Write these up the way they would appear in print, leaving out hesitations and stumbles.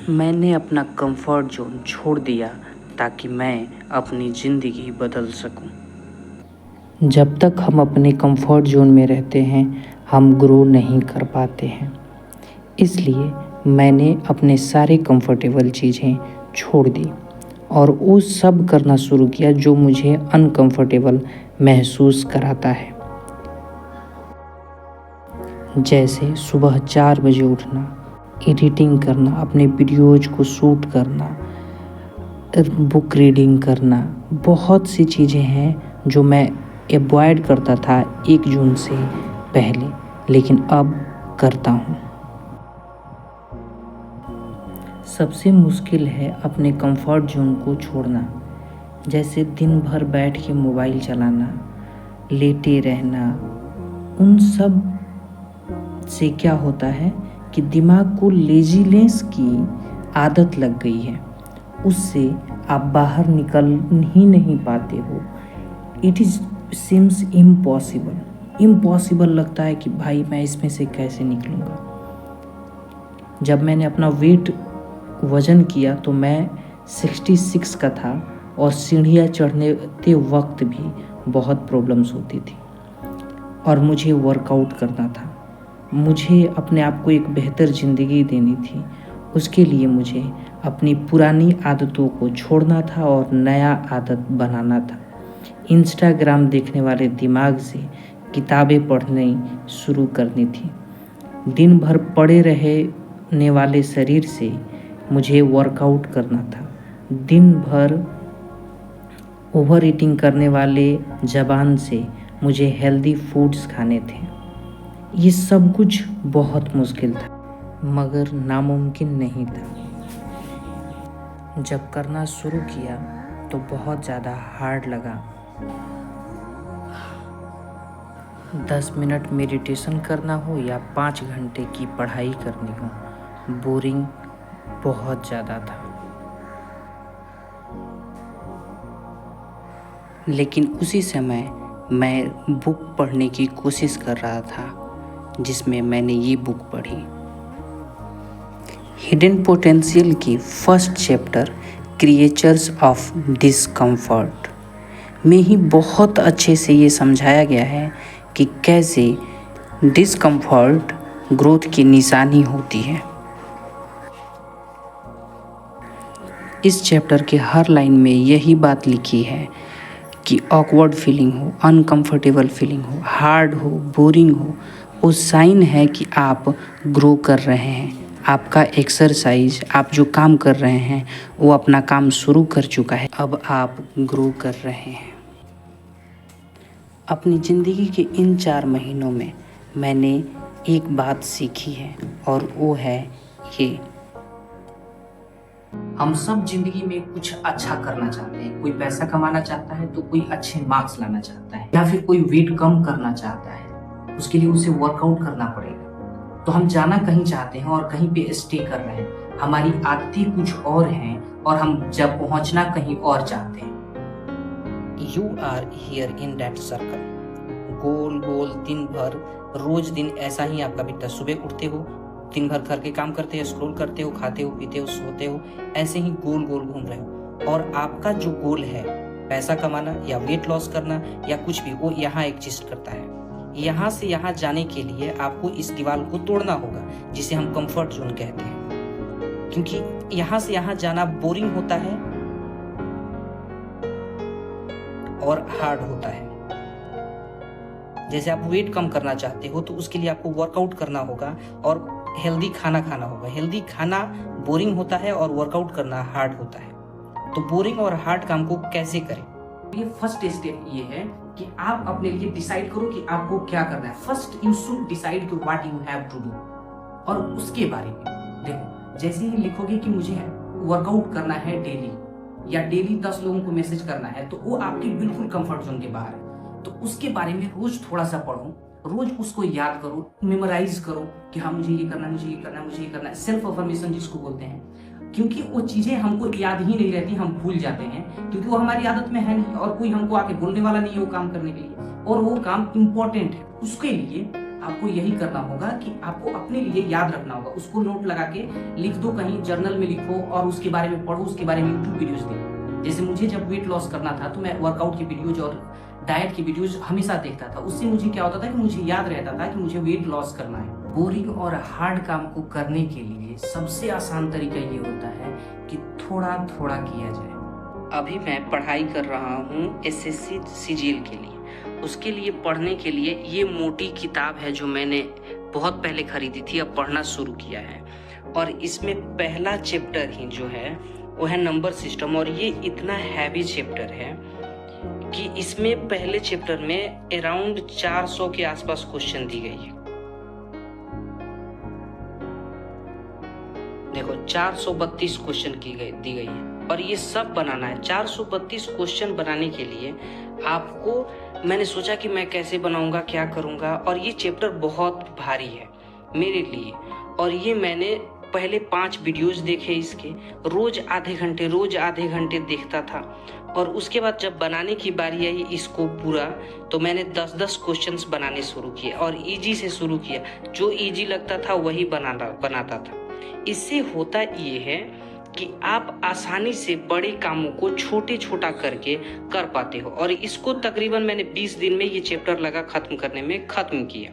मैंने अपना comfort zone छोड़ दिया ताकि मैं अपनी ज़िंदगी बदल सकूं। जब तक हम अपने कंफर्ट जोन में रहते हैं हम ग्रो नहीं कर पाते हैं। इसलिए मैंने अपने सारे कंफर्टेबल चीज़ें छोड़ दी और वो सब करना शुरू किया जो मुझे अनकंफर्टेबल महसूस कराता है। जैसे सुबह 4 बजे उठना, एडिटिंग करना, अपने वीडियोज को शूट करना, बुक रीडिंग करना, बहुत सी चीज़ें हैं जो मैं अवॉइड करता था 1 जून से पहले, लेकिन अब करता हूँ। सबसे मुश्किल है अपने कंफर्ट जोन को छोड़ना। जैसे दिन भर बैठ के मोबाइल चलाना, लेटे रहना, उन सब से क्या होता है कि दिमाग को लेजीनेस की आदत लग गई है। उससे आप बाहर निकल ही नहीं पाते हो। इट इज़ सीम्स इम्पॉसिबल लगता है कि भाई मैं इसमें से कैसे निकलूँगा। जब मैंने अपना वज़न किया तो मैं 66 का था और सीढ़ियाँ चढ़ने वक्त भी बहुत प्रॉब्लम्स होती थी और मुझे वर्कआउट करना था। मुझे अपने आप को एक बेहतर ज़िंदगी देनी थी। उसके लिए मुझे अपनी पुरानी आदतों को छोड़ना था और नया आदत बनाना था। इंस्टाग्राम देखने वाले दिमाग से किताबें पढ़नी शुरू करनी थी। दिन भर पड़े रहने वाले शरीर से मुझे वर्कआउट करना था। दिन भर ओवर ईटिंग करने वाले ज़बान से मुझे हेल्दी फूड्स खाने थे। ये सब कुछ बहुत मुश्किल था मगर नामुमकिन नहीं था। जब करना शुरू किया तो बहुत ज़्यादा हार्ड लगा। 10 मिनट मेडिटेशन करना हो या 5 घंटे की पढ़ाई करनी हो, बोरिंग बहुत ज़्यादा था। लेकिन उसी समय मैं बुक पढ़ने की कोशिश कर रहा था, जिसमें मैंने ये बुक पढ़ी, हिडन पोटेंशियल की first chapter creatures of discomfort में ही बहुत अच्छे से ये समझाया गया है कि कैसे डिस्कम्फर्ट ग्रोथ की निशानी होती है। इस चैप्टर के हर लाइन में यही बात लिखी है कि ऑकवर्ड फीलिंग हो, अनकंफर्टेबल फीलिंग हो, हार्ड हो, बोरिंग हो, वो साइन है कि आप ग्रो कर रहे हैं। आपका एक्सरसाइज, आप जो काम कर रहे हैं वो अपना काम शुरू कर चुका है, अब आप ग्रो कर रहे हैं। अपनी ज़िंदगी के इन 4 महीनों में मैंने एक बात सीखी है और वो है ये, हम सब जिंदगी में कुछ अच्छा करना चाहते हैं। कोई पैसा कमाना चाहता है तो कोई अच्छे मार्क्स लाना चाहता है, या फिर कोई वेट कम करना चाहता है, उसके लिए उसे वर्कआउट करना पड़ेगा। तो हम जाना कहीं चाहते हैं और कहीं पे स्टे कर रहे हैं। हमारी आदतें कुछ और हैं और हम जब पहुंचना कहीं और चाहते हैं। You are here in that circle. गोल गोल दिन भर रोज दिन ऐसा ही आपका बीतता है। सुबह उठते हो, दिन भर घर के काम करते हो, स्क्रॉल करते हो, खाते हो, पीते हो, सोते हो, ऐसे ही गोल गोल घूम रहे हो। और आपका जो गोल है, पैसा कमाना या वेट लॉस करना या कुछ भी, वो यहाँ एग्जिस्ट करता है। यहाँ से यहाँ जाने के लिए आपको इस दीवार को तोड़ना होगा, जिसे हम कंफर्ट जोन कहते हैं। क्योंकि यहाँ से यहाँ जाना बोरिंग होता है और हार्ड होता है। जैसे आप वेट कम करना चाहते हो तो उसके लिए आपको वर्कआउट करना होगा और हेल्दी खाना खाना होगा। हेल्दी खाना बोरिंग होता है और वर्कआउट करना हार्ड होता है। तो बोरिंग और हार्ड काम को कैसे करें? ये फर्स्ट स्टेप ये है कि आप अपने लिए डिसाइड करो कि आपको क्या करना है। फर्स्ट यू शुड डिसाइड कि what you have to do, और उसके बारे में देखो। जैसे ही लिखोगे कि मुझे वर्कआउट करना है डेली, या डेली 10 लोगों को मैसेज करना है, तो वो आपके बिल्कुल कंफर्ट जोन के बाहर है। तो उसके बारे में रोज थोड़ा सा पढ़ो, रोज उसको याद करो, मेमोराइज करो कि हाँ मुझे ये करना है, मुझे ये करना है, मुझे ये करना है। सेल्फ अफर्मेशन जिसको बोलते हैं। क्योंकि वो चीजें हमको याद ही नहीं रहती, हम भूल जाते हैं, क्योंकि वो हमारी आदत में है नहीं और कोई हमको आके बोलने वाला नहीं है वो काम करने के लिए, और वो काम इम्पोर्टेंट है। उसके लिए आपको यही करना होगा कि आपको अपने लिए याद रखना होगा, उसको नोट लगा के लिख दो, कहीं जर्नल में लिखो और उसके बारे में पढ़ो, उसके बारे में यूट्यूब वीडियोज देखो। जैसे मुझे जब वेट लॉस करना था तो मैं वर्कआउट की वीडियोज और डाइट की वीडियोज हमेशा देखता था। उससे मुझे क्या होता था कि मुझे याद रहता था कि मुझे वेट लॉस करना है। बोरिंग और हार्ड काम को करने के लिए सबसे आसान तरीका ये होता है कि थोड़ा थोड़ा किया जाए। अभी मैं पढ़ाई कर रहा हूँ एसएससी सीजीएल के लिए। उसके लिए पढ़ने के लिए ये मोटी किताब है जो मैंने बहुत पहले खरीदी थी, अब पढ़ना शुरू किया है। और इसमें पहला चैप्टर ही जो है वो है नंबर सिस्टम, और ये इतना हैवी चैप्टर है कि इसमें पहले चैप्टर में अराउंड 400 के आसपास क्वेश्चन दी गई है। देखो 432 क्वेश्चन दी गई है और ये सब बनाना है। 432 क्वेश्चन बनाने के लिए आपको, मैंने सोचा कि मैं कैसे बनाऊंगा, क्या करूंगा, और ये चैप्टर बहुत भारी है मेरे लिए। और ये मैंने पहले 5 वीडियोस देखे इसके, रोज आधे घंटे देखता था। और उसके बाद जब बनाने की बारी आई इसको पूरा, तो मैंने 10-10 क्वेश्चंस बनाने शुरू किए और इजी से शुरू किया। जो इजी लगता था वही बनाता था। इससे होता ये है कि आप आसानी से बड़े कामों को छोटा करके कर पाते हो। और इसको तकरीबन मैंने 20 दिन में ये चैप्टर लगा खत्म करने में, खत्म किया।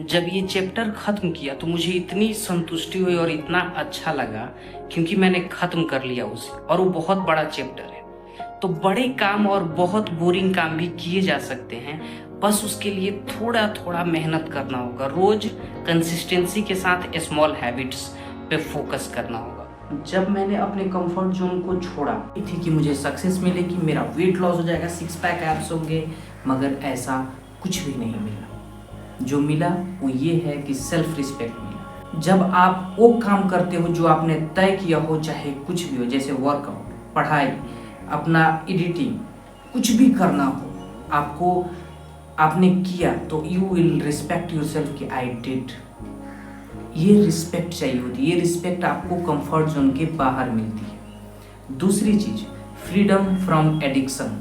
जब ये चैप्टर खत्म किया तो मुझे इतनी संतुष्टि हुई और इतना अच्छा लगा क्योंकि मैंने खत्म कर लिया उसे, और वो बहुत बड़ा चैप्टर है। तो बड़े काम और बहुत बोरिंग काम भी किए जा सकते हैं, बस उसके लिए थोड़ा थोड़ा मेहनत करना होगा। रोज कंसिस्टेंसी के साथ स्मॉल हैबिट्स पे फोकस करना होगा। जब मैंने अपने कंफर्ट जोन को छोड़ा थी कि मुझे सक्सेस मिलेगी, मेरा वेट लॉस हो जाएगा, 6 पैक एब्स होंगे, मगर ऐसा कुछ भी नहीं मिला। जो मिला वो ये है कि सेल्फ रिस्पेक्ट मिला। जब आप वो काम करते हो जो आपने तय किया हो, चाहे कुछ भी हो, जैसे वर्कआउट, पढ़ाई, अपना एडिटिंग, कुछ भी करना हो, आपने किया, तो यू विल रिस्पेक्ट योरसेल्फ कि आई डिड। ये रिस्पेक्ट चाहिए होती है। ये रिस्पेक्ट आपको कंफर्ट जोन के बाहर मिलती है। दूसरी चीज, फ्रीडम फ्रॉम एडिक्शन।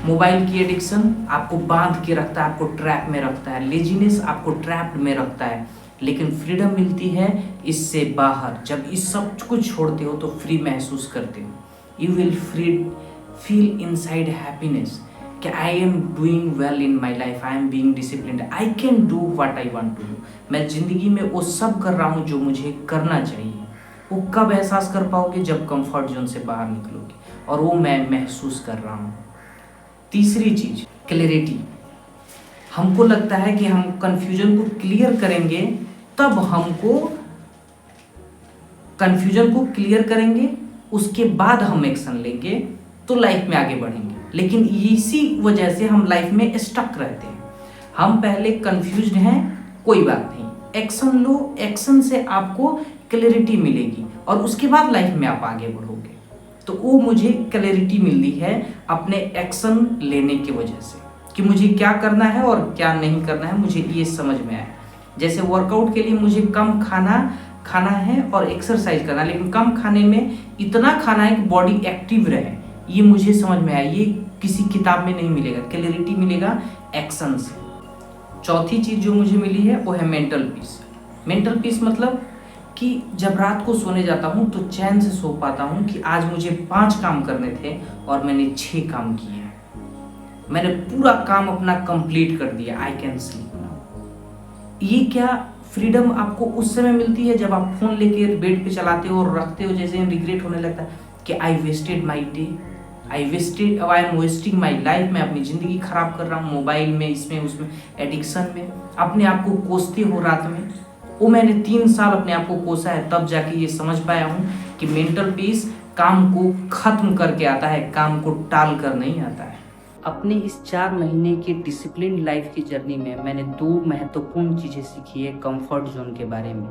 मोबाइल की एडिक्शन आपको बांध के रखता है, आपको ट्रैप में रखता है। लेजीनेस आपको ट्रैप्ड में रखता है। लेकिन फ्रीडम मिलती है इससे बाहर। जब इस सब को छोड़ते हो तो फ्री महसूस करते हो। You will feel inside happiness कि I am doing well in my life, I am being disciplined, I can do what I want to do. मैं जिंदगी में वो सब कर रहा हूँ जो मुझे करना चाहिए। वो कब एहसास कर पाओगे? जब कंफर्ट जोन से बाहर निकलोगे, और वो मैं महसूस कर रहा हूँ। तीसरी चीज, क्लैरिटी। हमको लगता है कि हम कंफ्यूजन को क्लियर करेंगे, तब हमको कंफ्यूजन को क्लियर करेंगे, उसके बाद हम एक्शन लेंगे तो लाइफ में आगे बढ़ेंगे। लेकिन इसी वजह से हम लाइफ में स्टक रहते हैं। हम पहले कंफ्यूज्ड हैं, कोई बात नहीं, एक्शन लो, एक्शन से आपको क्लैरिटी मिलेगी और उसके बाद लाइफ में आप आगे बढ़ोगे। तो वो मुझे क्लैरिटी मिली है अपने एक्शन लेने की वजह से कि मुझे क्या करना है और क्या नहीं करना है, मुझे ये समझ में आया। जैसे वर्कआउट के लिए मुझे कम खाना है और एक्सरसाइज करना है, लेकिन कम खाने में इतना खाना है कि बॉडी एक्टिव रहे, ये मुझे समझ में आया। ये किसी किताब में नहीं मिलेगा, क्लैरिटी मिलेगा एक्शन से। चौथी चीज जो मुझे मिली है वो है मेंटल पीस। मेंटल पीस मतलब कि जब रात को सोने जाता हूँ तो चैन से सो पाता हूँ कि आज मुझे 5 काम करने थे और मैंने 6 काम किए हैं, मैंने पूरा काम अपना कंप्लीट कर दिया, आई कैन स्लीप नाउ। ये क्या फ्रीडम आपको उस समय मिलती है जब आप फोन लेके बेड पे चलाते हो और रखते हो, जैसे रिग्रेट होने लगता है कि I wasted my day, I am wasting my life. मैं अपनी ज़िंदगी खराब कर रहा हूँ मोबाइल में, इसमें उसमें, एडिक्शन में। अपने आप को कोसते हो रात में। वो मैंने 3 साल अपने आप को कोसा है, तब जाके ये समझ पाया हूँ कि मेंटल पीस काम को खत्म करके आता है, काम को टाल कर नहीं आता है। अपने इस 4 महीने की डिसिप्लिन लाइफ की जर्नी में मैंने 2 महत्वपूर्ण चीज़ें सीखी है कंफर्ट जोन के बारे में।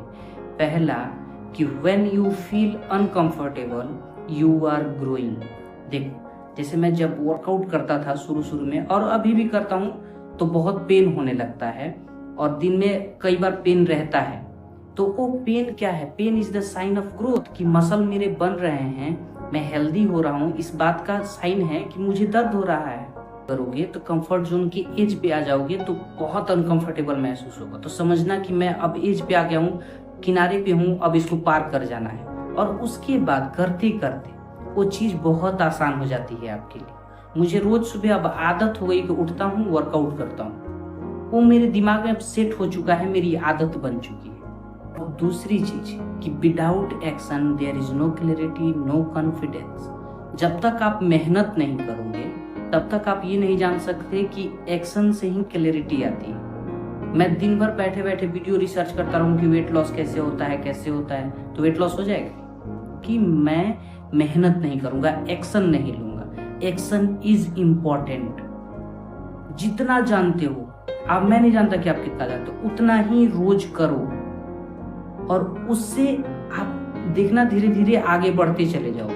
पहला कि when you feel uncomfortable you are growing. देख, जैसे मैं जब वर्कआउट करता था शुरू में, और अभी भी करता हूँ, तो बहुत पेन होने लगता है और दिन में कई बार पेन रहता है। तो वो पेन क्या है? Pain is the sign of growth, कि मसल मेरे बन रहे हैं, मैं हेल्दी हो रहा हूँ, इस बात का साइन है कि मुझे दर्द हो रहा है। करोगे तो कंफर्ट जोन की एज पे आ जाओगे तो बहुत अनकंफर्टेबल महसूस होगा। तो समझना कि मैं अब एज पे आ गया हूँ, किनारे पे हूँ, अब इसको पार कर जाना है। और उसके बाद करते करते वो चीज़ बहुत आसान हो जाती है आपके लिए। मुझे रोज सुबह अब आदत हो गई कि उठता हूँ, वर्कआउट करता हूँ। वो मेरे दिमाग में अब सेट हो चुका है, मेरी आदत बन चुकी है। और दूसरी चीज कि without action there is no clarity, no confidence. जब तक आप मेहनत नहीं करोगे तब तक आप ये नहीं जान सकते कि एक्शन से ही क्लैरिटी आती है। मैं दिन भर बैठे बैठे वीडियो रिसर्च करता रहूं कि वेट लॉस कैसे होता है, कैसे होता है, तो वेट लॉस हो जाएगा? कि मैं मेहनत नहीं करूंगा, एक्शन नहीं लूंगा। Action is important. जितना जानते हो आप, मैं नहीं जानता कि आप कितना जानते हो, उतना ही रोज करो और उससे आप देखना धीरे धीरे आगे बढ़ते चले जाओ।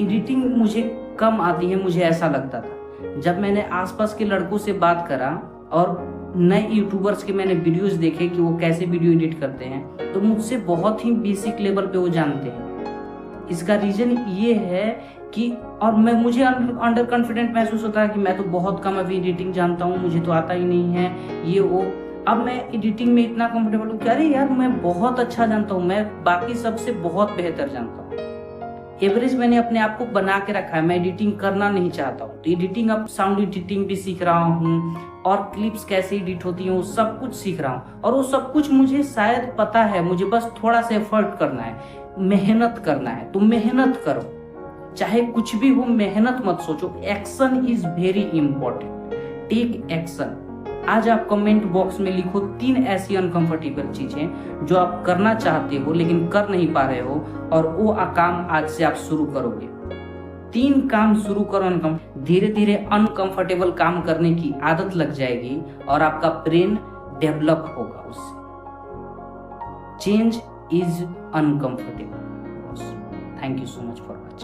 एडिटिंग मुझे कम आती है, मुझे ऐसा लगता था। जब मैंने आसपास के लड़कों से बात करा और नए यूट्यूबर्स के मैंने वीडियोस देखे कि वो कैसे वीडियो एडिट करते हैं, तो मुझसे बहुत ही बेसिक लेवल पे वो जानते हैं। इसका रीजन ये है कि और मुझे अंडर कॉन्फिडेंट महसूस होता है कि मैं तो बहुत कम अभी एडिटिंग जानता हूँ, मुझे तो आता ही नहीं है ये वो। अब मैं एडिटिंग में इतना कंफर्टेबल हूँ कि अरे यार मैं बहुत अच्छा जानता हूँ, मैं बाकी सबसे बहुत बेहतर जानता हूँ। एवरेज मैंने अपने आप को बना के रखा है, मैं एडिटिंग करना नहीं चाहता हूँ। तो एडिटिंग, अब साउंड एडिटिंग भी सीख रहा हूँ और क्लिप्स कैसे एडिट होती हैं वो सब कुछ सीख रहा हूँ। और वो सब कुछ मुझे शायद पता है, मुझे बस थोड़ा सा एफर्ट करना है, मेहनत करना है। तो मेहनत करो, चाहे कुछ भी हो, मेहनत मत सोचो। Action is very important. Take action. आज आप कमेंट बॉक्स में लिखो 3 ऐसी अनकंफर्टेबल चीजें जो आप करना चाहते हो लेकिन कर नहीं पा रहे हो, और वो काम आज से आप शुरू करोगे। 3 काम शुरू करो। धीरे धीरे अनकंफर्टेबल काम करने की आदत लग जाएगी और आपका ब्रेन डेवलप होगा उससे। Change is uncomfortable. Thank you so much for watching.